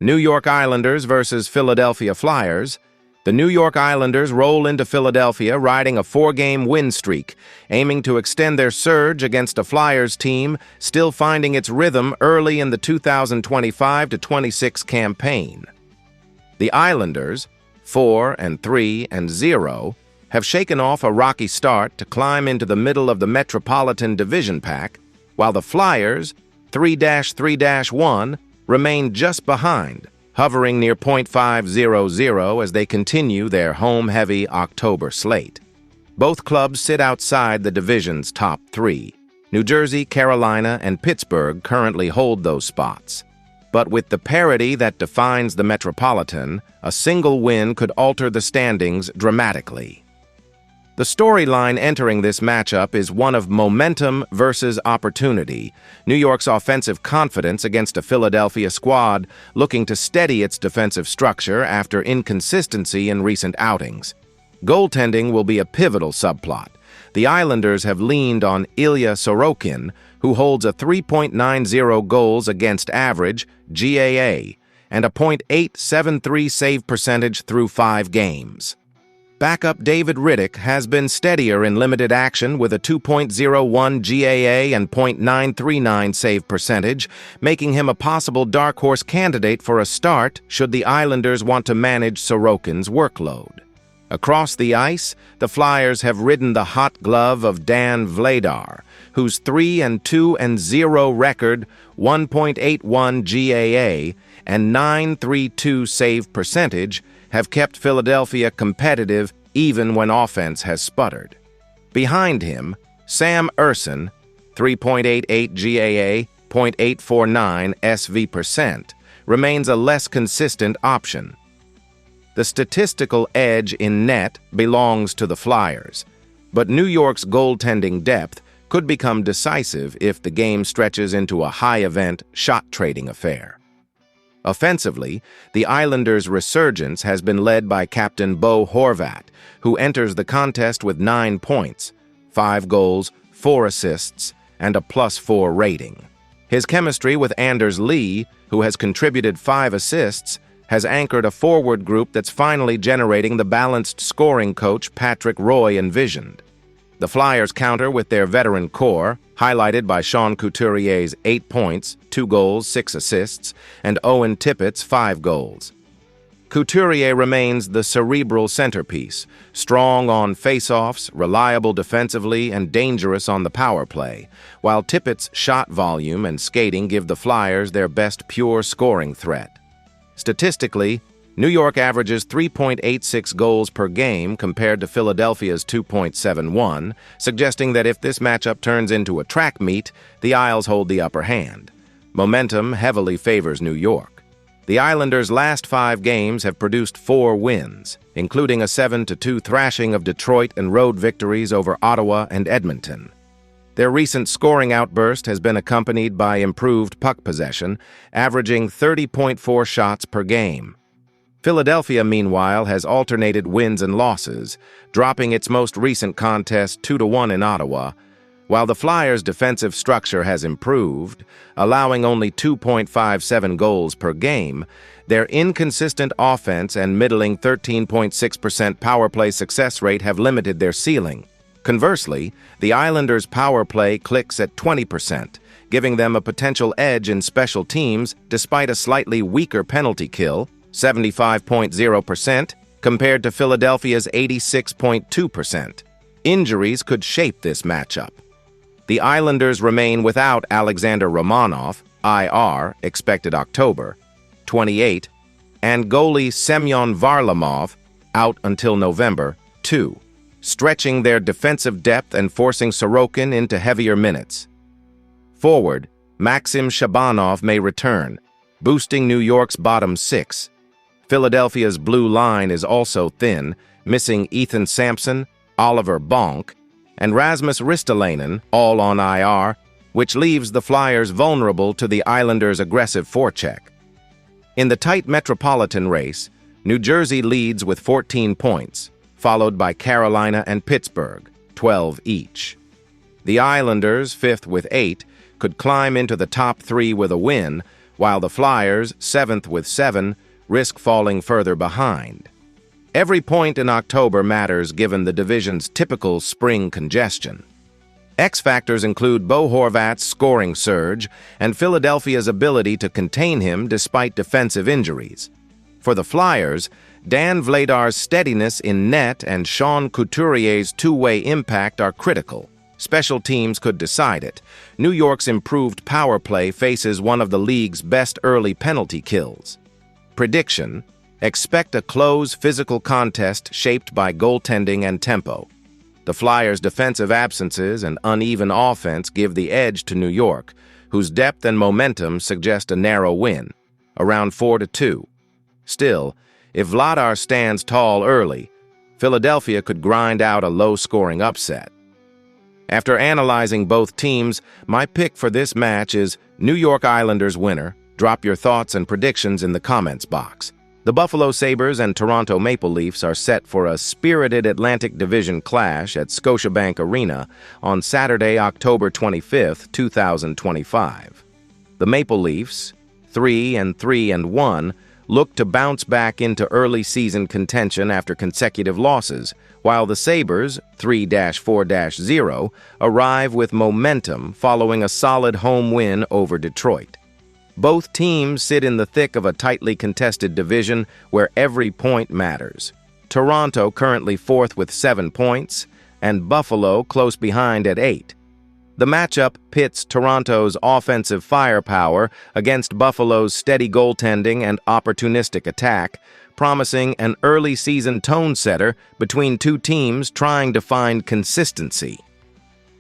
New York Islanders versus Philadelphia Flyers. The New York Islanders roll into Philadelphia riding a 4-game win streak, aiming to extend their surge against a Flyers team still finding its rhythm early in the 2025-26 campaign. The Islanders, 4-3-0, have shaken off a rocky start to climb into the middle of the Metropolitan Division pack, while the Flyers, 3-3-1, remain just behind, hovering near .500 as they continue their home-heavy October slate. Both clubs sit outside the division's top 3. New Jersey, Carolina, and Pittsburgh currently hold those spots. But with the parity that defines the Metropolitan, a single win could alter the standings dramatically. The storyline entering this matchup is one of momentum versus opportunity, New York's offensive confidence against a Philadelphia squad looking to steady its defensive structure after inconsistency in recent outings. Goaltending will be a pivotal subplot. The Islanders have leaned on Ilya Sorokin, who holds a 3.90 goals against average, GAA, and a .873 save percentage through 5 games. Backup David Rittich has been steadier in limited action with a 2.01 GAA and .939 save percentage, making him a possible dark horse candidate for a start should the Islanders want to manage Sorokin's workload. Across the ice, the Flyers have ridden the hot glove of Dan Vladar, whose 3-2-0 record, 1.81 GAA, and .932 save percentage have kept Philadelphia competitive even when offense has sputtered. Behind him, Sam Ersson, 3.88 GAA, .849 SV percent, remains a less consistent option. The statistical edge in net belongs to the Flyers, but New York's goaltending depth could become decisive if the game stretches into a high-event, shot-trading affair. Offensively, the Islanders' resurgence has been led by Captain Bo Horvat, who enters the contest with 9 points, 5 goals, 4 assists, and a +4 rating. His chemistry with Anders Lee, who has contributed 5 assists, has anchored a forward group that's finally generating the balanced scoring coach Patrick Roy envisioned. The Flyers counter with their veteran core, highlighted by Sean Couturier's 8 points, 2 goals, 6 assists, and Owen Tippett's 5 goals. Couturier remains the cerebral centerpiece, strong on face-offs, reliable defensively, and dangerous on the power play, while Tippett's shot volume and skating give the Flyers their best pure scoring threat. Statistically, New York averages 3.86 goals per game compared to Philadelphia's 2.71, suggesting that if this matchup turns into a track meet, the Isles hold the upper hand. Momentum heavily favors New York. The Islanders' last 5 games have produced 4 wins, including a 7-2 thrashing of Detroit and road victories over Ottawa and Edmonton. Their recent scoring outburst has been accompanied by improved puck possession, averaging 30.4 shots per game. Philadelphia, meanwhile, has alternated wins and losses, dropping its most recent contest 2-1 in Ottawa, while the Flyers' defensive structure has improved, allowing only 2.57 goals per game. Their inconsistent offense and middling 13.6% power play success rate have limited their ceiling. Conversely, the Islanders' power play clicks at 20%, giving them a potential edge in special teams despite a slightly weaker penalty kill, 75.0%, compared to Philadelphia's 86.2%. Injuries could shape this matchup. The Islanders remain without Alexander Romanov, IR, expected October, 28, and goalie Semyon Varlamov, out until November, 2, stretching their defensive depth and forcing Sorokin into heavier minutes. Forward, Maxim Shabanov may return, boosting New York's bottom 6. Philadelphia's blue line is also thin, missing Ethan Sampson, Oliver Bonk, and Rasmus Ristolainen, all on IR, which leaves the Flyers vulnerable to the Islanders' aggressive forecheck. In the tight Metropolitan race, New Jersey leads with 14 points, followed by Carolina and Pittsburgh, 12 each. The Islanders, 5th with 8, could climb into the top 3 with a win, while the Flyers, 7th with 7, risk falling further behind. Every point in October matters given the division's typical spring congestion. X factors include Bo Horvat's scoring surge and Philadelphia's ability to contain him despite defensive injuries. For the Flyers, Dan Vladar's steadiness in net and Sean Couturier's two-way impact are critical. Special teams could decide it. New York's improved power play faces one of the league's best early penalty kills. Prediction: expect a close physical contest shaped by goaltending and tempo. The Flyers' defensive absences and uneven offense give the edge to New York, whose depth and momentum suggest a narrow win, around 4-2. Still, if Vladar stands tall early, Philadelphia could grind out a low-scoring upset. After analyzing both teams, my pick for this match is New York Islanders winner. Drop your thoughts and predictions in the comments box. The Buffalo Sabres and Toronto Maple Leafs are set for a spirited Atlantic Division clash at Scotiabank Arena on Saturday, October 25, 2025. The Maple Leafs, 3-3-1, look to bounce back into early season contention after consecutive losses, while the Sabres, 3-4-0, arrive with momentum following a solid home win over Detroit. Both teams sit in the thick of a tightly contested division where every point matters. Toronto currently 4th with 7 points, and Buffalo close behind at 8. The matchup pits Toronto's offensive firepower against Buffalo's steady goaltending and opportunistic attack, promising an early season tone setter between two teams trying to find consistency.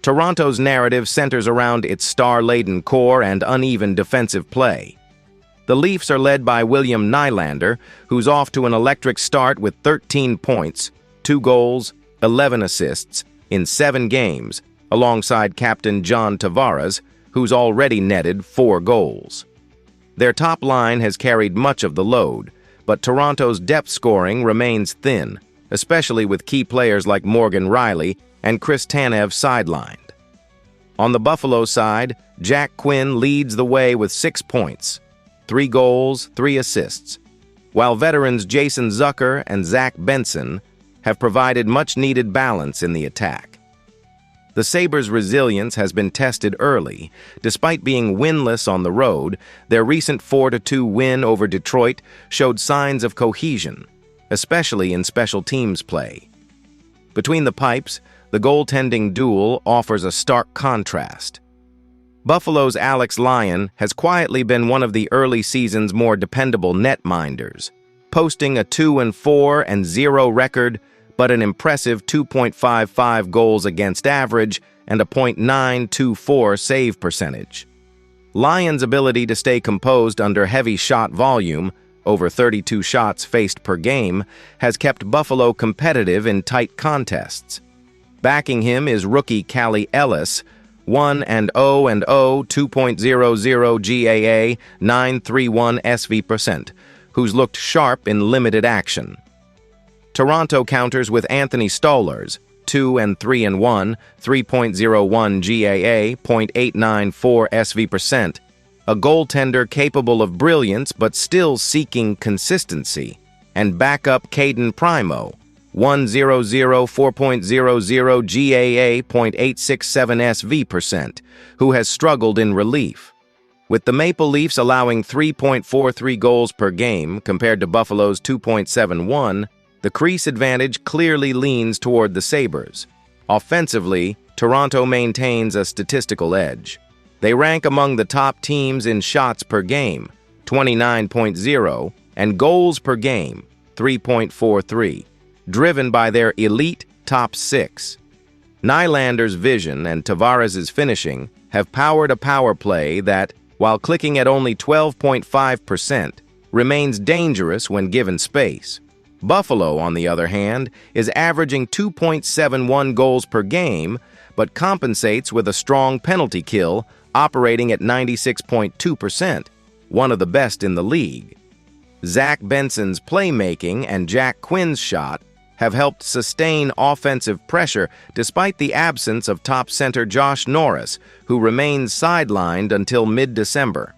Toronto's narrative centers around its star-laden core and uneven defensive play. The Leafs are led by William Nylander, who's off to an electric start with 13 points, 2 goals, 11 assists in 7 games, alongside captain John Tavares, who's already netted 4 goals. Their top line has carried much of the load, but Toronto's depth scoring remains thin, especially with key players like Morgan Rielly and Chris Tanev sidelined. On the Buffalo side, Jack Quinn leads the way with 6 points, 3 goals, 3 assists, while veterans Jason Zucker and Zach Benson have provided much-needed balance in the attack. The Sabres' resilience has been tested early. Despite being winless on the road, their recent 4-2 win over Detroit showed signs of cohesion, especially in special teams play. Between the pipes, the goaltending duel offers a stark contrast. Buffalo's Alex Lyon has quietly been one of the early season's more dependable netminders, posting a 2-4-0 record, but an impressive 2.55 goals against average and a .924 save percentage. Lyon's ability to stay composed under heavy shot volume, over 32 shots faced per game, has kept Buffalo competitive in tight contests. Backing him is rookie Callie Ellis, 1-0-0, 2.00 GAA, 931 SV%, who's looked sharp in limited action. Toronto counters with Anthony Stolarz, 2-3-1, 3.01 GAA, .894 SV%, a goaltender capable of brilliance but still seeking consistency, and backup Caden Primo, 1-0-0, 4.00 GAA, .867 SV%, who has struggled in relief. With the Maple Leafs allowing 3.43 goals per game compared to Buffalo's 2.71, the crease advantage clearly leans toward the Sabres. Offensively, Toronto maintains a statistical edge. They rank among the top teams in shots per game, 29.0, and goals per game, 3.43, driven by their elite top 6. Nylander's vision and Tavares' finishing have powered a power play that, while clicking at only 12.5%, remains dangerous when given space. Buffalo, on the other hand, is averaging 2.71 goals per game, but compensates with a strong penalty kill, operating at 96.2%, one of the best in the league. Zach Benson's playmaking and Jack Quinn's shot have helped sustain offensive pressure despite the absence of top center Josh Norris, who remains sidelined until mid-December.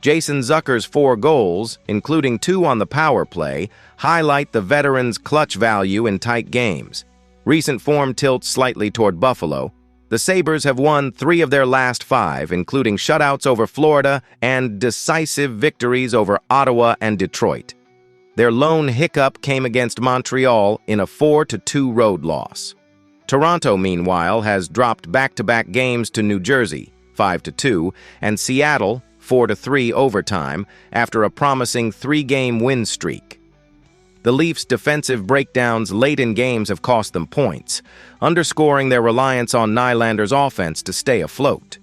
Jason Zucker's 4 goals, including 2 on the power play, highlight the veteran's clutch value in tight games. Recent form tilts slightly toward Buffalo. The Sabres have won 3 of their last 5, including shutouts over Florida and decisive victories over Ottawa and Detroit. Their lone hiccup came against Montreal in a 4-2 road loss. Toronto, meanwhile, has dropped back-to-back games to New Jersey, 5-2, and Seattle, 4-3 overtime, after a promising 3-game win streak. The Leafs' defensive breakdowns late in games have cost them points, underscoring their reliance on Nylander's offense to stay afloat.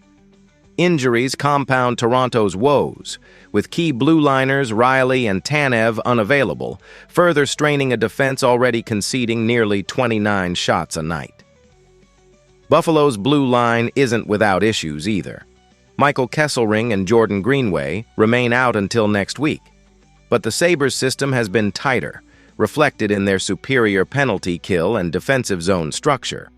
Injuries compound Toronto's woes, with key blue liners Riley and Tanev unavailable, further straining a defense already conceding nearly 29 shots a night. Buffalo's blue line isn't without issues either. Michael Kesselring and Jordan Greenway remain out until next week, but the Sabres' system has been tighter, reflected in their superior penalty kill and defensive zone structure.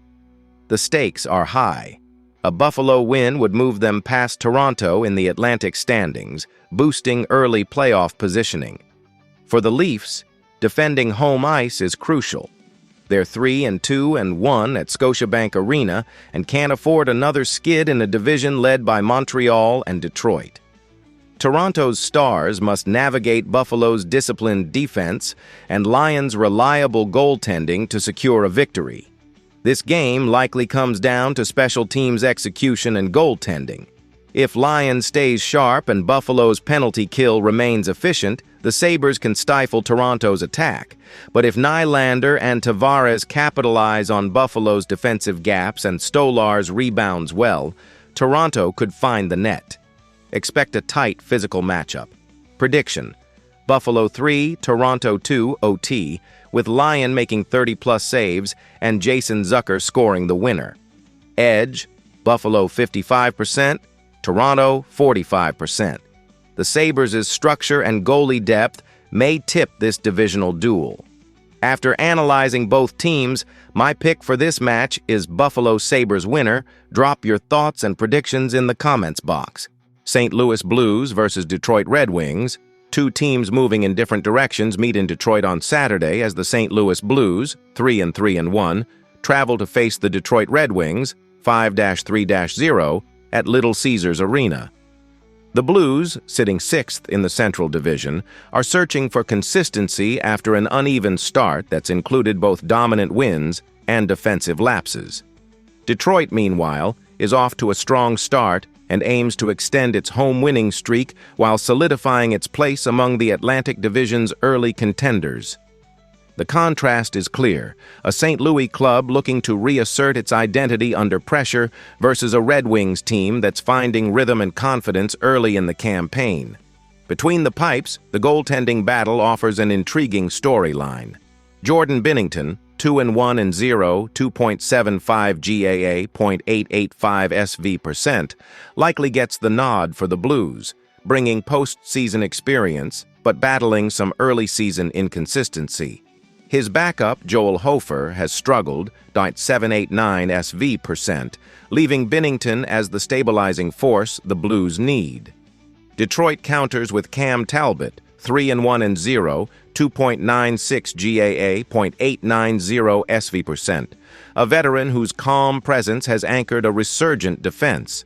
The stakes are high. A Buffalo win would move them past Toronto in the Atlantic standings, boosting early playoff positioning. For the Leafs, defending home ice is crucial. They're 3-2-1 at Scotiabank Arena and can't afford another skid in a division led by Montreal and Detroit. Toronto's Stars must navigate Buffalo's disciplined defense and Lions' reliable goaltending to secure a victory. This game likely comes down to special teams execution and goaltending. If Lions stays sharp and Buffalo's penalty kill remains efficient, the Sabres can stifle Toronto's attack. But if Nylander and Tavares capitalize on Buffalo's defensive gaps and Stolarz rebounds well, Toronto could find the net. Expect a tight physical matchup. Prediction: Buffalo 3, Toronto 2 OT, with Lyon making 30-plus saves and Jason Zucker scoring the winner. Edge: Buffalo 55%, Toronto 45%. The Sabres' structure and goalie depth may tip this divisional duel. After analyzing both teams, my pick for this match is Buffalo Sabres winner. Drop your thoughts and predictions in the comments box. St. Louis Blues versus Detroit Red Wings. 2 teams moving in different directions meet in Detroit on Saturday as the St. Louis Blues, 3-3-1, travel to face the Detroit Red Wings, 5-3-0, at Little Caesars Arena. The Blues, sitting 6th in the Central Division, are searching for consistency after an uneven start that's included both dominant wins and defensive lapses. Detroit, meanwhile, is off to a strong start and aims to extend its home winning streak while solidifying its place among the Atlantic Division's early contenders. The contrast is clear, a St. Louis club looking to reassert its identity under pressure versus a Red Wings team that's finding rhythm and confidence early in the campaign. Between the pipes, the goaltending battle offers an intriguing storyline. Jordan Binnington, 2-1-0, 2.75 GAA, .885 SV%, likely gets the nod for the Blues, bringing postseason experience but battling some early season inconsistency. His backup, Joel Hofer, has struggled, .789 SV%, leaving Binnington as the stabilizing force the Blues need. Detroit counters with Cam Talbot, 3-1-0, 2.96 GAA, .890 SV%, a veteran whose calm presence has anchored a resurgent defense.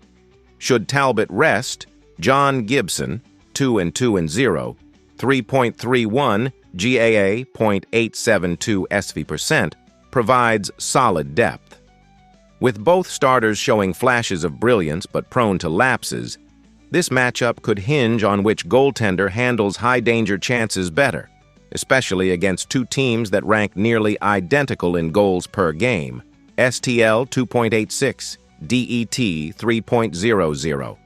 Should Talbot rest, John Gibson, 2-2-0, 3.31 GAA, .872 SV%, provides solid depth. With both starters showing flashes of brilliance but prone to lapses, this matchup could hinge on which goaltender handles high-danger chances better, especially against 2 teams that rank nearly identical in goals per game, STL 2.86, DET 3.00.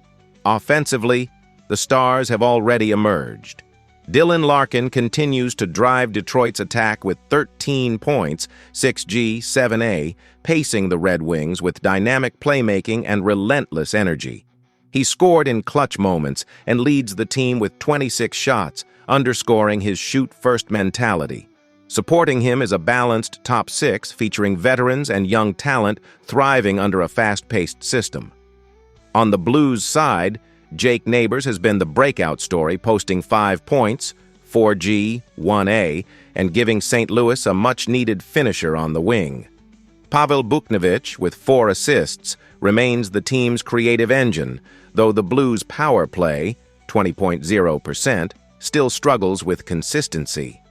Offensively, the Stars have already emerged. Dylan Larkin continues to drive Detroit's attack with 13 points, 6G, 7A, pacing the Red Wings with dynamic playmaking and relentless energy. He scored in clutch moments and leads the team with 26 shots, underscoring his shoot-first mentality. Supporting him is a balanced top 6 featuring veterans and young talent thriving under a fast-paced system. On the Blues' side, Jake Neighbors has been the breakout story, posting 5 points, 4G, 1A, and giving St. Louis a much-needed finisher on the wing. Pavel Buchnevich, with 4 assists, remains the team's creative engine, though the Blues' power play, 20.0%, still struggles with consistency.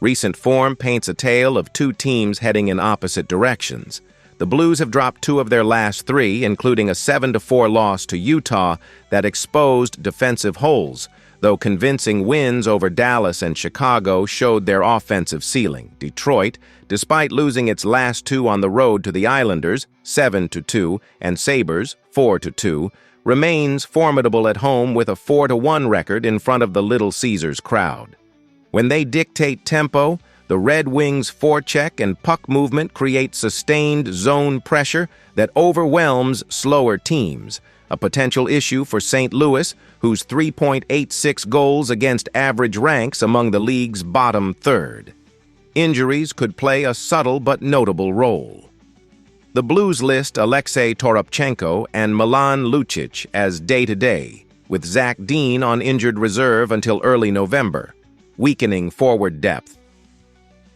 Recent form paints a tale of 2 teams heading in opposite directions. The Blues have dropped 2 of their last 3, including a 7-4 loss to Utah that exposed defensive holes, though convincing wins over Dallas and Chicago showed their offensive ceiling. Detroit, despite losing its last 2 on the road to the Islanders, 7-2, and Sabres, 4-2, remains formidable at home with a 4-1 record in front of the Little Caesars crowd. When they dictate tempo, the Red Wings' forecheck and puck movement create sustained zone pressure that overwhelms slower teams, a potential issue for St. Louis, whose 3.86 goals against average ranks among the league's bottom third. Injuries could play a subtle but notable role. The Blues list Alexei Toropchenko and Milan Lucic as day-to-day, with Zach Dean on injured reserve until early November, weakening forward depth.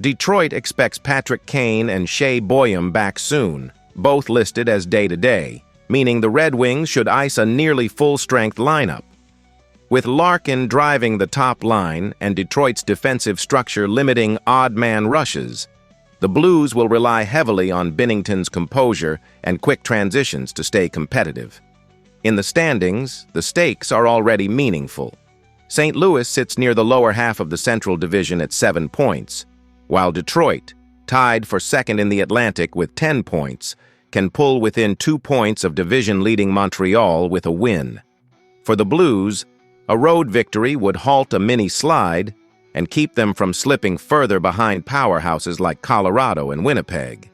Detroit expects Patrick Kane and Shea Boyum back soon, both listed as day-to-day, meaning the Red Wings should ice a nearly full-strength lineup. With Larkin driving the top line and Detroit's defensive structure limiting odd-man rushes, the Blues will rely heavily on Binnington's composure and quick transitions to stay competitive. In the standings, the stakes are already meaningful. St. Louis sits near the lower half of the Central Division at 7 points, while Detroit, tied for second in the Atlantic with 10 points, can pull within 2 points of division-leading Montreal with a win. For the Blues, a road victory would halt a mini-slide and keep them from slipping further behind powerhouses like Colorado and Winnipeg.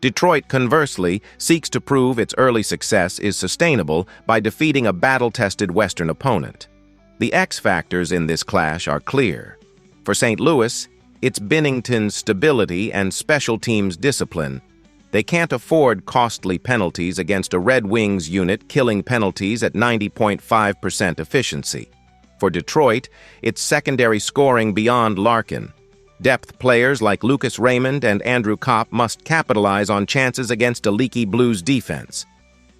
Detroit, conversely, seeks to prove its early success is sustainable by defeating a battle-tested Western opponent. The X factors in this clash are clear. For St. Louis, it's Binnington's stability and special teams discipline. They can't afford costly penalties against a Red Wings unit killing penalties at 90.5% efficiency. For Detroit, it's secondary scoring beyond Larkin. Depth players like Lucas Raymond and Andrew Kopp must capitalize on chances against a leaky Blues defense.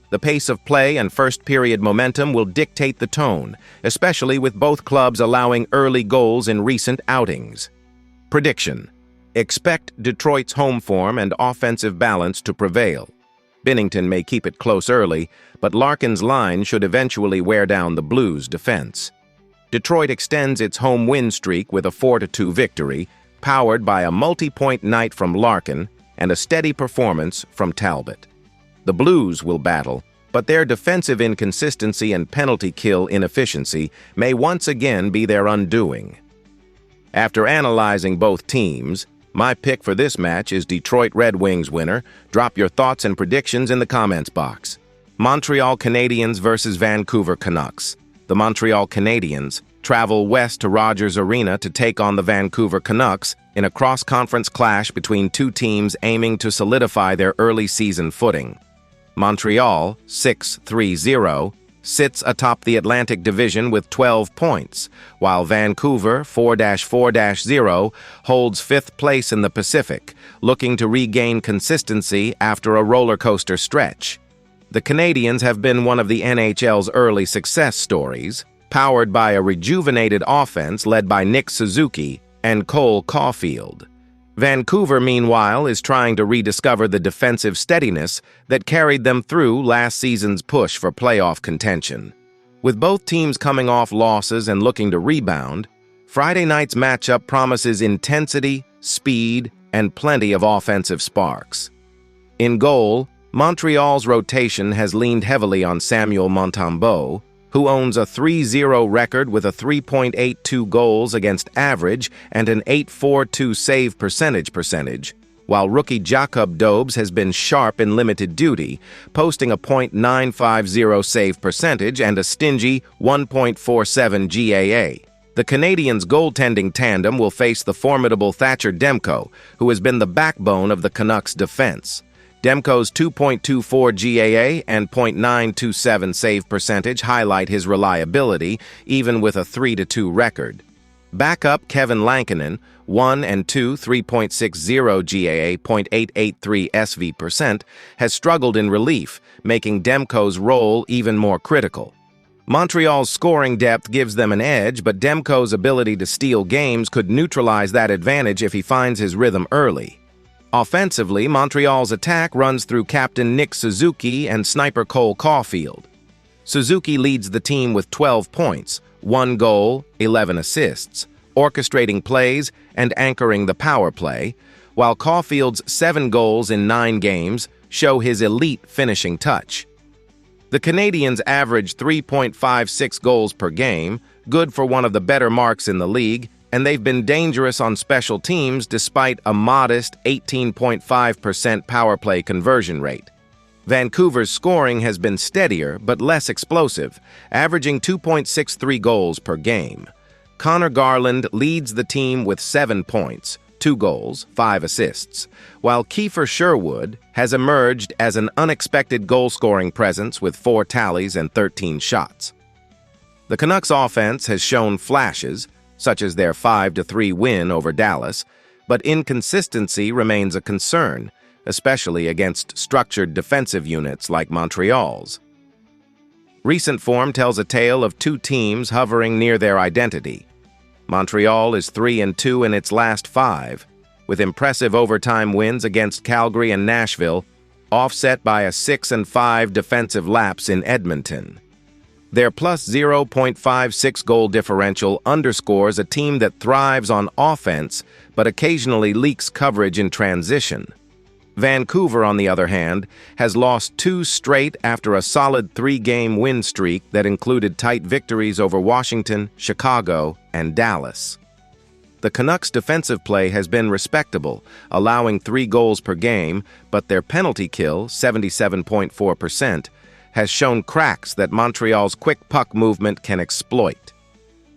The pace of play and first-period momentum will dictate the tone, especially with both clubs allowing early goals in recent outings. Prediction: expect Detroit's home form and offensive balance to prevail. Binnington may keep it close early, but Larkin's line should eventually wear down the Blues' defense. Detroit extends its home win streak with a 4-2 victory, powered by a multi-point night from Larkin and a steady performance from Talbot. The Blues will battle, but their defensive inconsistency and penalty kill inefficiency may once again be their undoing. After analyzing both teams, my pick for this match is Detroit Red Wings winner. Drop your thoughts and predictions in the comments box. Montreal Canadiens versus Vancouver Canucks. The Montreal Canadiens travel west to Rogers Arena to take on the Vancouver Canucks in a cross-conference clash between 2 teams aiming to solidify their early season footing. Montreal, 6-3-0, sits atop the Atlantic Division with 12 points, while Vancouver, 4-4-0, holds 5th place in the Pacific, looking to regain consistency after a roller coaster stretch. The Canadiens have been one of the NHL's early success stories, powered by a rejuvenated offense led by Nick Suzuki and Cole Caulfield. Vancouver, meanwhile, is trying to rediscover the defensive steadiness that carried them through last season's push for playoff contention. With both teams coming off losses and looking to rebound, Friday night's matchup promises intensity, speed, and plenty of offensive sparks. In goal, Montreal's rotation has leaned heavily on Samuel Montembeault, who owns a 3-0 record with a 3.82 goals against average and an 8.42 save percentage, while rookie Jakob Dobes has been sharp in limited duty, posting a .950 save percentage and a stingy 1.47 GAA. The Canadiens' goaltending tandem will face the formidable Thatcher Demko, who has been the backbone of the Canucks' defense. Demko's 2.24 GAA and .927 save percentage highlight his reliability, even with a 3-2 record. Backup Kevin Lankinen, 1 and 2, 3.60 GAA, .883 SV%, has struggled in relief, making Demko's role even more critical. Montreal's scoring depth gives them an edge, but Demko's ability to steal games could neutralize that advantage if he finds his rhythm early. Offensively, Montreal's attack runs through captain Nick Suzuki and sniper Cole Caulfield. Suzuki leads the team with 12 points, 1 goal, 11 assists, orchestrating plays and anchoring the power play, while Caulfield's 7 goals in 9 games show his elite finishing touch. The Canadiens average 3.56 goals per game, good for one of the better marks in the league, and they've been dangerous on special teams despite a modest 18.5% power play conversion rate. Vancouver's scoring has been steadier but less explosive, averaging 2.63 goals per game. Connor Garland leads the team with 7 points, 2 goals, 5 assists, while Kiefer Sherwood has emerged as an unexpected goal-scoring presence with 4 tallies and 13 shots. The Canucks offense has shown flashes, such as their 5-3 win over Dallas, but inconsistency remains a concern, especially against structured defensive units like Montreal's. Recent form tells a tale of 2 teams hovering near their identity. Montreal is 3-2 in its last 5, with impressive overtime wins against Calgary and Nashville, offset by a 6-5 defensive lapse in Edmonton. Their plus 0.56 goal differential underscores a team that thrives on offense but occasionally leaks coverage in transition. Vancouver, on the other hand, has lost 2 straight after a solid 3-game win streak that included tight victories over Washington, Chicago, and Dallas. The Canucks' defensive play has been respectable, allowing 3 goals per game, but their penalty kill, 77.4%, has shown cracks that Montreal's quick puck movement can exploit.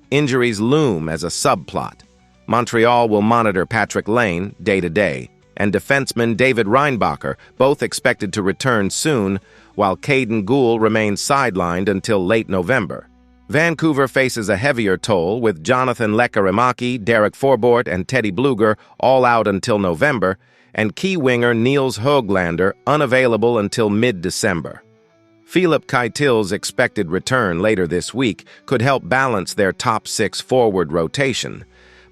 Injuries loom as a subplot. Montreal will monitor Patrick Lane day-to-day, and defenseman David Reinbacher, both expected to return soon, while Caden Gould remains sidelined until late November. Vancouver faces a heavier toll, with Jonathan Lekkerimäki, Derek Forbort, and Teddy Bluger all out until November, and key winger Niels Höglander unavailable until mid-December. Philip Keitel's expected return later this week could help balance their top 6 forward rotation,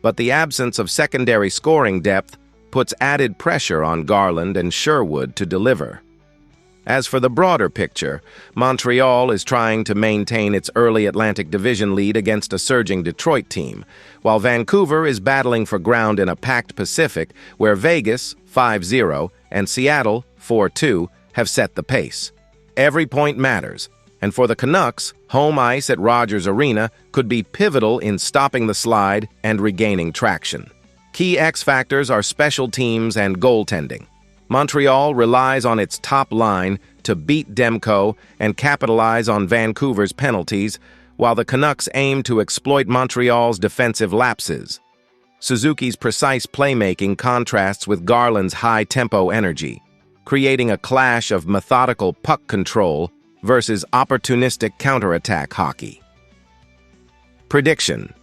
but the absence of secondary scoring depth puts added pressure on Garland and Sherwood to deliver. As for the broader picture, Montreal is trying to maintain its early Atlantic Division lead against a surging Detroit team, while Vancouver is battling for ground in a packed Pacific where Vegas, 5-0, and Seattle, 4-2, have set the pace. Every point matters, and for the Canucks, home ice at Rogers Arena could be pivotal in stopping the slide and regaining traction. Key X factors are special teams and goaltending. Montreal relies on its top line to beat Demko and capitalize on Vancouver's penalties, while the Canucks aim to exploit Montreal's defensive lapses. Suzuki's precise playmaking contrasts with Garland's high-tempo energy, creating a clash of methodical puck control versus opportunistic counterattack hockey. Prediction: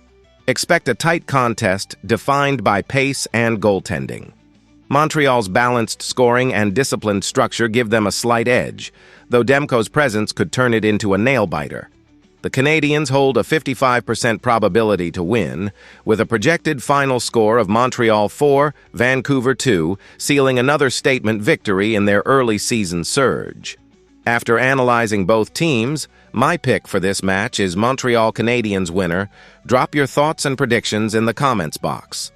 expect a tight contest defined by pace and goaltending. Montreal's balanced scoring and disciplined structure give them a slight edge, though Demko's presence could turn it into a nail-biter. The Canadiens hold a 55% probability to win, with a projected final score of Montreal 4, Vancouver 2, sealing another statement victory in their early season surge. After analyzing both teams, my pick for this match is Montreal Canadiens winner. Drop your thoughts and predictions in the comments box.